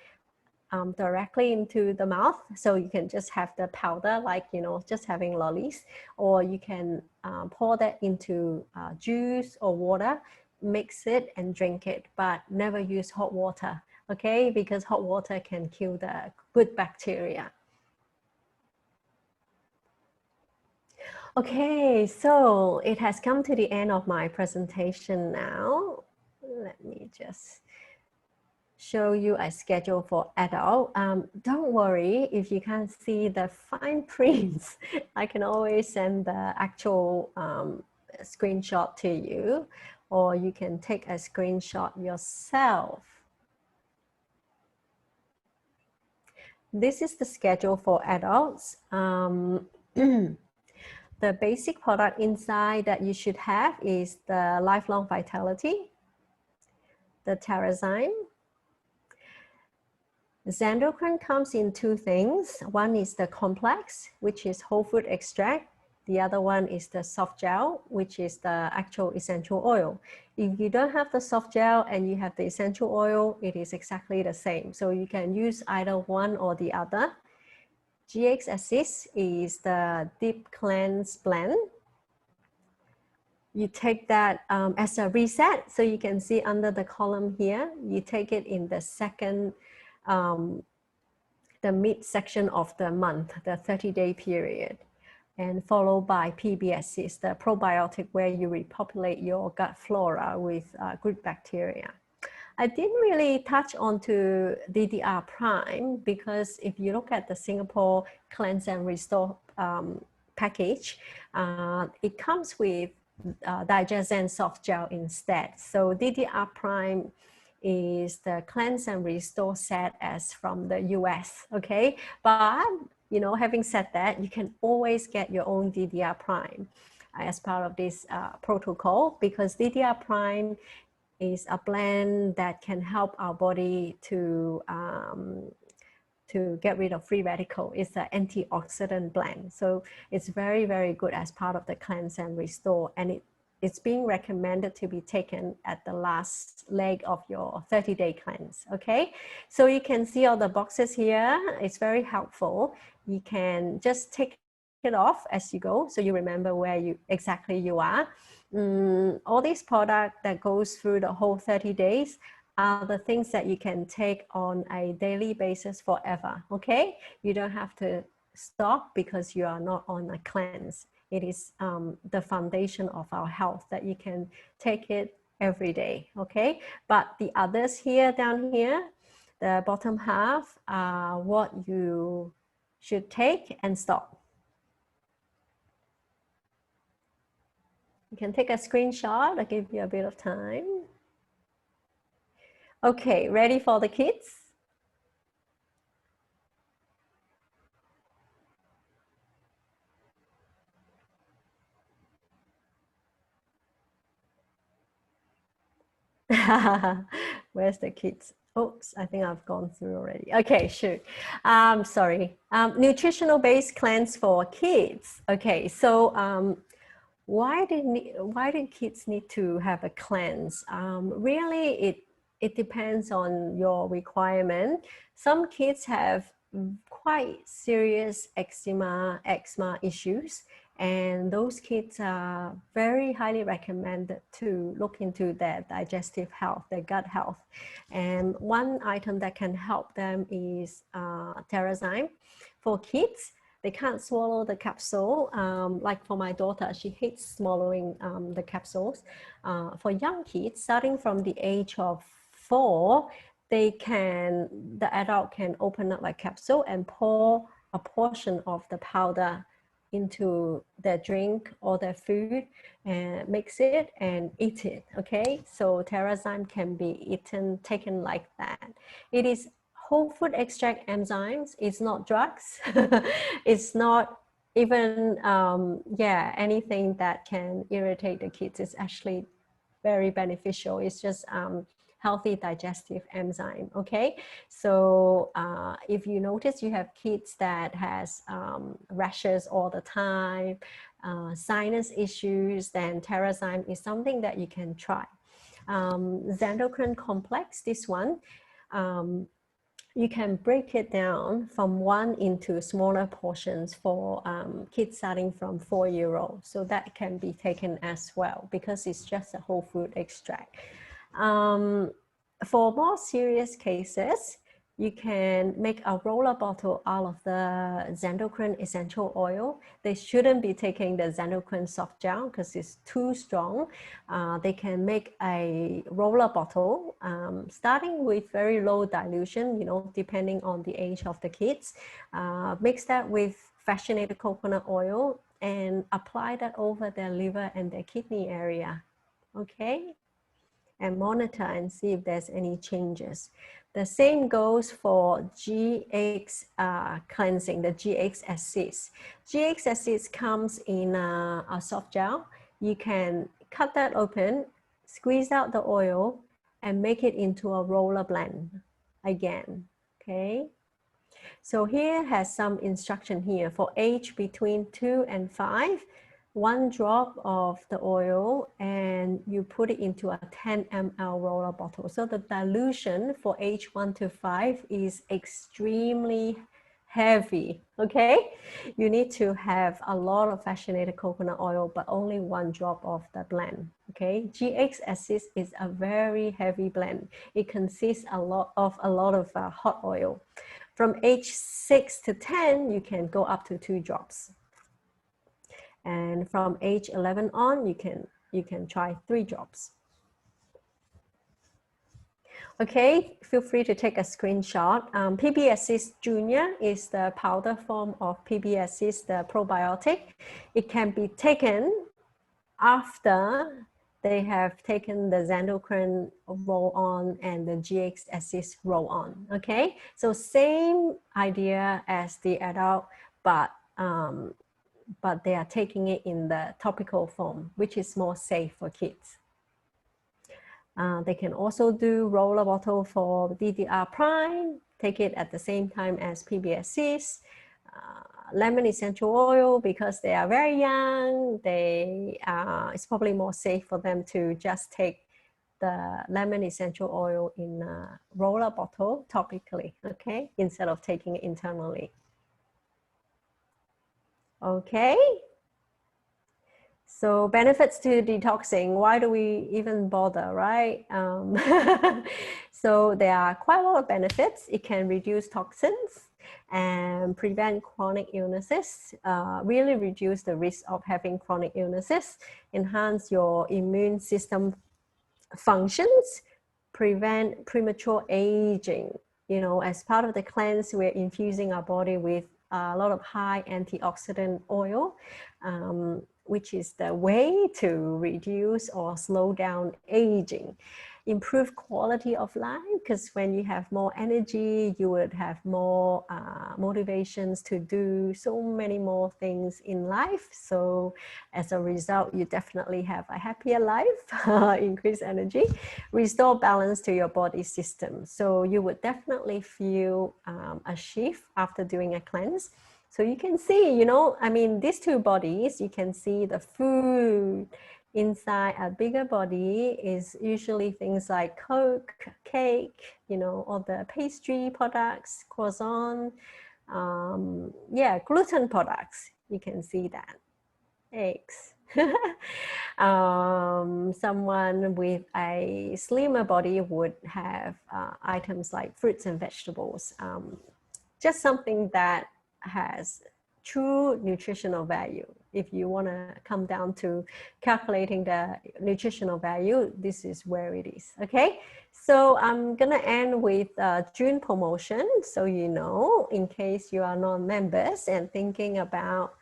directly into the mouth. So you can just have the powder, like, just having lollies, or you can pour that into juice or water, mix it and drink it, but never use hot water, okay? Because hot water can kill the good bacteria. Okay, so it has come to the end of my presentation now. Let me just show you a schedule for adult. Don't worry if you can't see the fine prints. I can always send the actual screenshot to you, or you can take a screenshot yourself. This is the schedule for adults. The basic product inside that you should have is the Lifelong Vitality, the Terrazyme. Xandocrine comes in two things. One is the complex, which is whole food extract. The other one is the soft gel, which is the actual essential oil. If you don't have the soft gel and you have the essential oil, it is exactly the same. So you can use either one or the other. GX Assist is the Deep Cleanse Blend. You take that as a reset. So you can see under the column here, you take it in the second, the mid-section of the month, the 30-day period, and followed by PBSs, the probiotic where you repopulate your gut flora with good bacteria. I didn't really touch on to DDR Prime because if you look at the Singapore Cleanse and Restore package, it comes with Digestion Soft Gel instead. So DDR Prime is the Cleanse and Restore set as from the US, okay? But, having said that, you can always get your own DDR Prime as part of this protocol, because DDR Prime is a blend that can help our body to get rid of free radical. It's an antioxidant blend. So it's very, very good as part of the Cleanse and Restore. And it's being recommended to be taken at the last leg of your 30-day cleanse, okay? So you can see all the boxes here. It's very helpful. You can just take it off as you go, so you remember where you are. All these products that goes through the whole 30 days are the things that you can take on a daily basis forever, okay? You don't have to stop because you are not on a cleanse. It is the foundation of our health that you can take it every day, okay? But the others here, down here, the bottom half are what you should take and stop. You can take a screenshot. I'll give you a bit of time. Okay, ready for the kids? Where's the kids? Oops, I think I've gone through already. Okay, sure. Sorry. Nutritional based cleanse for kids. Okay, so why do kids need to have a cleanse? Really, it depends on your requirement. Some kids have quite serious eczema issues, and those kids are very highly recommended to look into their digestive health, their gut health. And one item that can help them is Terrazyme. For kids, they can't swallow the capsule. Like for my daughter, she hates swallowing the capsules. For young kids, starting from the age of 4, the adult can open up a capsule and pour a portion of the powder into their drink or their food and mix it and eat it. Okay, so Terrazyme can be taken like that. It is whole food extract enzymes. It's not drugs. It's not even anything that can irritate the kids. It's actually very beneficial. It's just healthy digestive enzyme. Okay, so if you notice you have kids that has rashes all the time, sinus issues, then Terrazyme is something that you can try. Xendocrine complex, this one, you can break it down from 1 into smaller portions for kids starting from 4-year-old. So that can be taken as well because it's just a whole food extract. For more serious cases, you can make a roller bottle out of the Xendocrine essential oil. They shouldn't be taking the Xendocrine soft gel because it's too strong. They can make a roller bottle, starting with very low dilution, depending on the age of the kids. Mix that with fractionated coconut oil and apply that over their liver and their kidney area. Okay? And monitor and see if there's any changes. The same goes for GX cleansing, the GX acids. GX acids comes in a soft gel. You can cut that open, squeeze out the oil, and make it into a roller blend again, okay? So here has some instruction here for age between 2 and 5. 1 drop of the oil and you put it into a 10 ml roller bottle. So the dilution for age 1 to 5 is extremely heavy, okay? You need to have a lot of fractionated coconut oil, but only 1 drop of the blend, okay? GX acids is a very heavy blend. It consists a lot of hot oil. From age 6 to 10, you can go up to 2 drops. And from age 11 on, you can try 3 drops. Okay, feel free to take a screenshot. PBSC Junior is the powder form of PBSC, the probiotic. It can be taken after they have taken the Xendocrine roll-on and the GX acids roll-on. Okay, so same idea as the adult, but they are taking it in the topical form, which is more safe for kids. They can also do roller bottle for DDR prime, take it at the same time as PBSCs. Lemon essential oil, because they are very young, it's probably more safe for them to just take the lemon essential oil in a roller bottle topically, okay, instead of taking it internally. Okay, so benefits to detoxing, why do we even bother, right? So there are quite a lot of benefits. It can reduce toxins and prevent chronic illnesses, really reduce the risk of having chronic illnesses, enhance your immune system functions, prevent premature aging. As part of the cleanse, we're infusing our body with a lot of high antioxidant oil, which is the way to reduce or slow down aging. Improve quality of life, because when you have more energy, you would have more motivations to do so many more things in life. So as a result, you definitely have a happier life, increase energy, restore balance to your body system. So you would definitely feel a shift after doing a cleanse. So you can see, these 2 bodies, you can see the food inside a bigger body is usually things like Coke, cake, all the pastry products, croissant, Yeah, gluten products, you can see that. Eggs. Someone with a slimmer body would have items like fruits and vegetables. Just something that has true nutritional value. If you want to come down to calculating the nutritional value, this is where it is. Okay, so I'm gonna end with June promotion, so you know, in case you are non-members and thinking about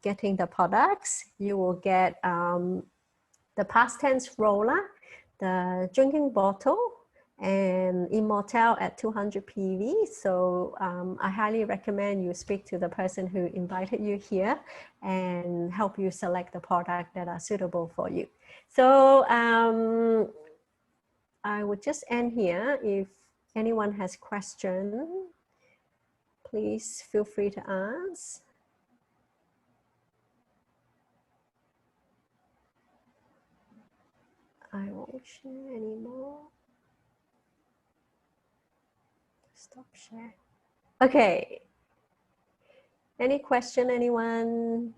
getting the products, you will get the past tense roller, the drinking bottle, and Immortal at 200 PV. So I highly recommend you speak to the person who invited you here and help you select the product that are suitable for you. So I would just end here. If anyone has questions, please feel free to ask. I won't share anymore. Stop share. Okay. Any question, anyone?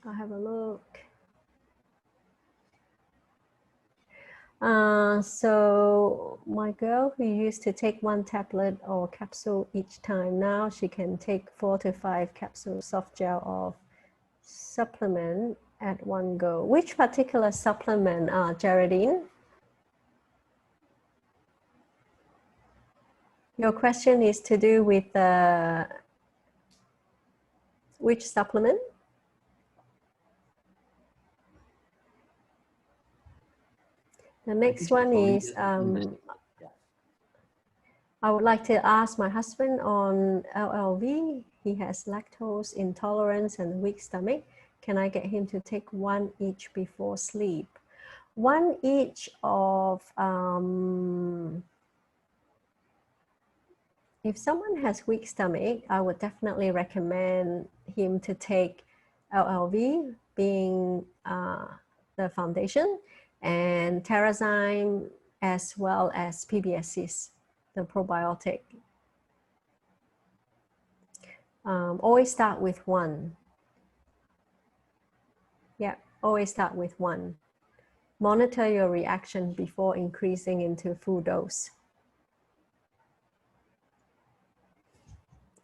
I'll have a look. So my girl who used to take 1 tablet or capsule each time, now she can take 4 to 5 capsules soft gel of supplement at one go. Which particular supplement, Geraldine? Your question is to do with which supplement? The next one is, I would like to ask my husband on LLV. He has lactose intolerance and weak stomach. Can I get him to take 1 each before sleep? 1 each of, if someone has weak stomach, I would definitely recommend him to take LLV, being the foundation, and Terrazyme, as well as PBSCs, the probiotic. Always start with 1. Yeah, always start with 1. Monitor your reaction before increasing into full dose.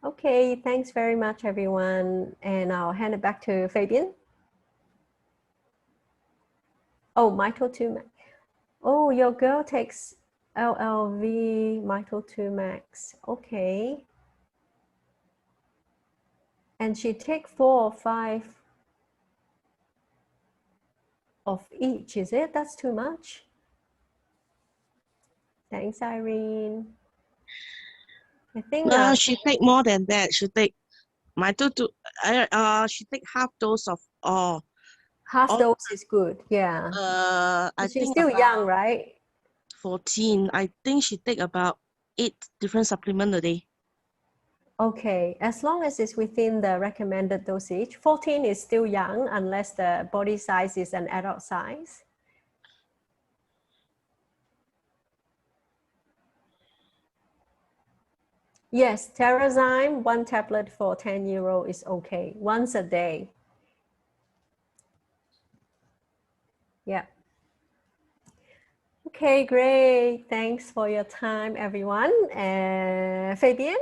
Okay, thanks very much, everyone. And I'll hand it back to Fabian. Oh, Mito 2 Max. Oh, your girl takes LLV Mito 2 Max. Okay. And she take 4 or 5 of each, is it? That's too much. Thanks, Irene. I think she take more than that. She take she take half dose of all. Half dose is good, yeah. I She's think still young, right? 14. I think she take about 8 different supplements a day. Okay, as long as it's within the recommended dosage. 14 is still young unless the body size is an adult size. Yes, Terrazyme, 1 tablet for €10 is okay, once a day. Yeah. Okay, great. Thanks for your time, everyone. Fabian?